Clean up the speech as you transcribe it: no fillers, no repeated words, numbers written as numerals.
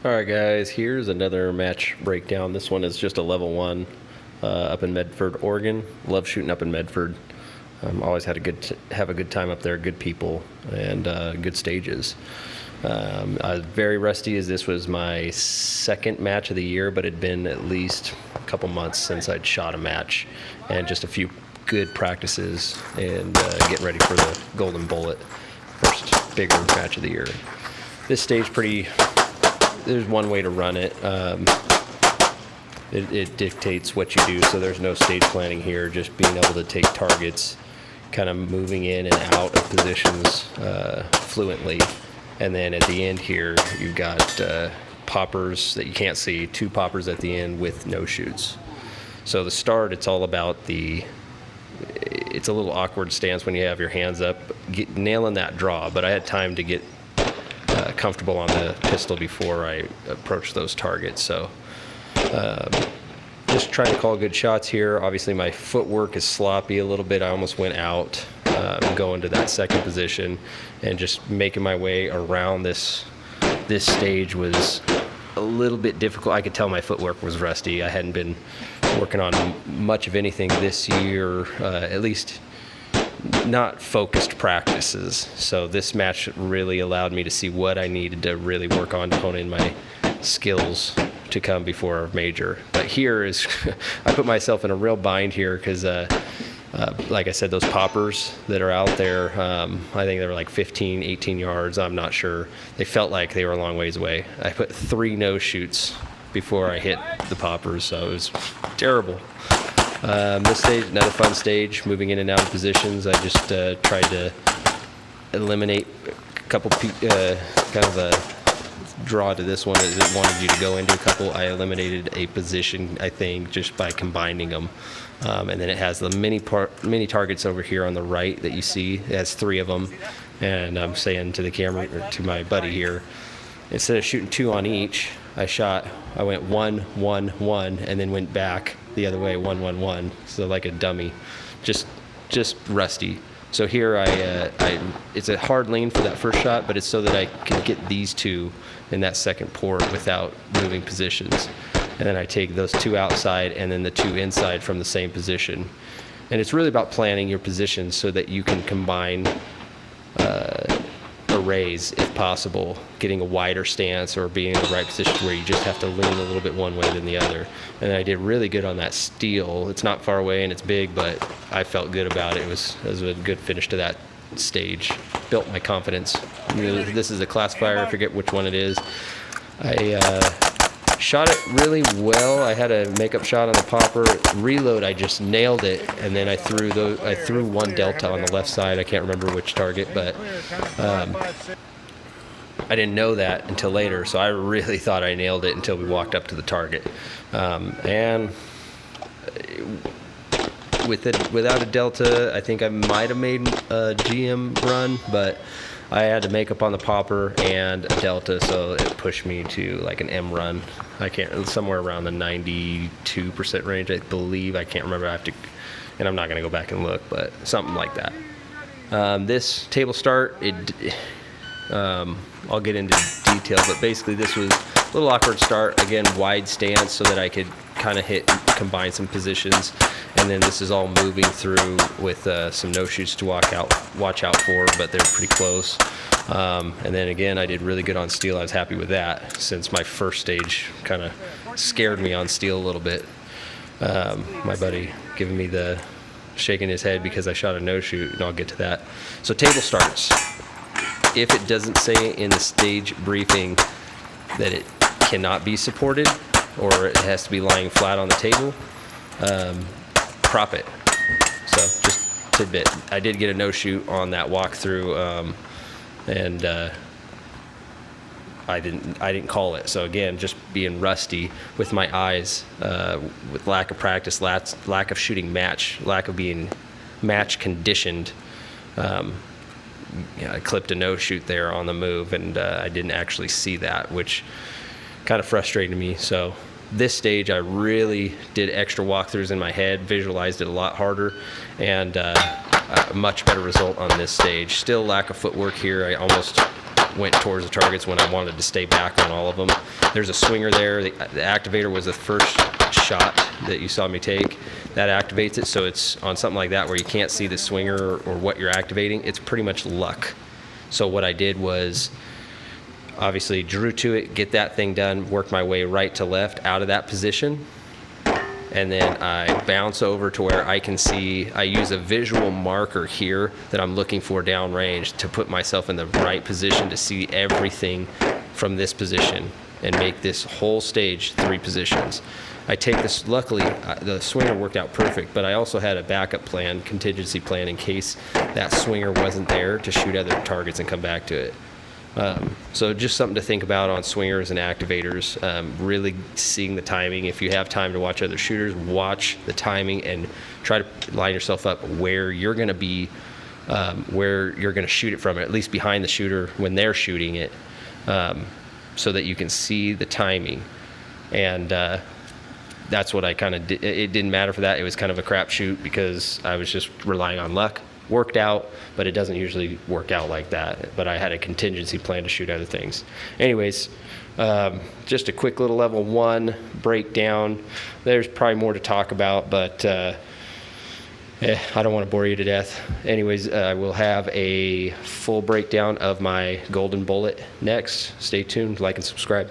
Alright guys, here's another match breakdown. This one is just a level 1 up in Medford, Oregon. Love shooting up in Medford. Always had have a good time up there, good people, and good stages. I was very rusty as this was my second match of the year, but it had been at least a couple months since I'd shot a match, and just a few good practices and getting ready for the Golden Bullet, first bigger match of the year. This stage there's one way to run it. It dictates what you do, so there's no stage planning here, just being able to take targets, kind of moving in and out of positions fluently. And then at the end here, you've got poppers that you can't see, 2 poppers at the end with no shoots. So the start, it's all about it's a little awkward stance when you have your hands up, nailing that draw, but I had time to get comfortable on the pistol before I approached those targets. So just trying to call good shots here. Obviously my footwork is sloppy a little bit. I almost went out going to that second position, and just making my way around this stage was a little bit difficult. I could tell my footwork was rusty. I hadn't been working on much of anything this year, at least not focused practices. So this match really allowed me to see what I needed to really work on to hone in my skills to come before a major. But here is I put myself in a real bind here because like I said, those poppers that are out there, I think they were like 15, 18 yards. I'm not sure. They felt like they were a long ways away. I put 3 no shoots before I hit the poppers, so it was terrible. This stage, another fun stage, moving in and out of positions. I just tried to eliminate a couple, kind of a draw to this one as it wanted you to go into a couple. I eliminated a position, I think, just by combining them. And then it has the mini targets over here on the right that you see. It has 3 of them. And I'm saying to the camera, or to my buddy here, instead of shooting 2 on each, I went 1, 1, 1, and then went back the other way, 1, 1, 1. So like a dummy, just rusty. So here it's a hard lane for that first shot, but it's so that I can get these 2 in that second port without moving positions. And then I take those 2 outside and then the 2 inside from the same position. And it's really about planning your positions so that you can combine arrays if possible, getting a wider stance or being in the right position where you just have to lean a little bit one way than the other. And I did really good on that steel. It's not far away and it's big, but I felt good about it. It was a good finish to that stage. Built my confidence. This is a classifier, I forget which one it is. I shot it really well. I had a makeup shot on the popper. Reload, I just nailed it, and then I threw 1 delta on the left side. I can't remember which target, but I didn't know that until later, so I really thought I nailed it until we walked up to the target. And without a delta, I think I might have made a GM run, but I had to make up on the popper and a delta, so it pushed me to like an M run. I can't, somewhere around the 92% range, I believe. I can't remember. I have to, and I'm not going to go back and look, but something like that. This table start, I'll get into detail, but basically this was a little awkward start. Again, wide stance so that I could kind of combine some positions. And then this is all moving through with some no shoots to watch out for, but they're pretty close. And then again, I did really good on steel. I was happy with that since my first stage kind of scared me on steel a little bit. My buddy giving me the shaking his head because I shot a no shoot, and I'll get to that. So table starts. If it doesn't say in the stage briefing that it cannot be supported or it has to be lying flat on the table, prop it. So just tidbit. I did get a no shoot on that walkthrough, and I didn't call it. So again, just being rusty with my eyes, with lack of practice, lack of shooting match, lack of being match conditioned. I clipped a no shoot there on the move, and I didn't actually see that, which kind of frustrated me. So this stage, I really did extra walkthroughs in my head, visualized it a lot harder, and a much better result on this stage. Still lack of footwork here. I almost went towards the targets when I wanted to stay back on all of them. There's a swinger there. The activator was the first shot that you saw me take. That activates it, so it's on something like that where you can't see the swinger or what you're activating. It's pretty much luck. So what I did was obviously drew to it, get that thing done, work my way right to left out of that position, and then I bounce over to where I can see. I use a visual marker here that I'm looking for downrange to put myself in the right position to see everything from this position and make this whole stage 3 positions. I take this, luckily the swinger worked out perfect, but I also had a backup plan, contingency plan, in case that swinger wasn't there to shoot other targets and come back to it. So just something to think about on swingers and activators, really seeing the timing. If you have time to watch other shooters, watch the timing and try to line yourself up where you're going to be, where you're going to shoot it from, at least behind the shooter when they're shooting it, so that you can see the timing. And that's what I kind of did. It didn't matter for that. It was kind of a crapshoot because I was just relying on luck. Worked out, but it doesn't usually work out like that. But I had a contingency plan to shoot other things. Anyways, just a quick little level 1 breakdown. There's probably more to talk about, but I don't want to bore you to death. Anyways, I will have a full breakdown of my golden bullet next. Stay tuned, like and subscribe.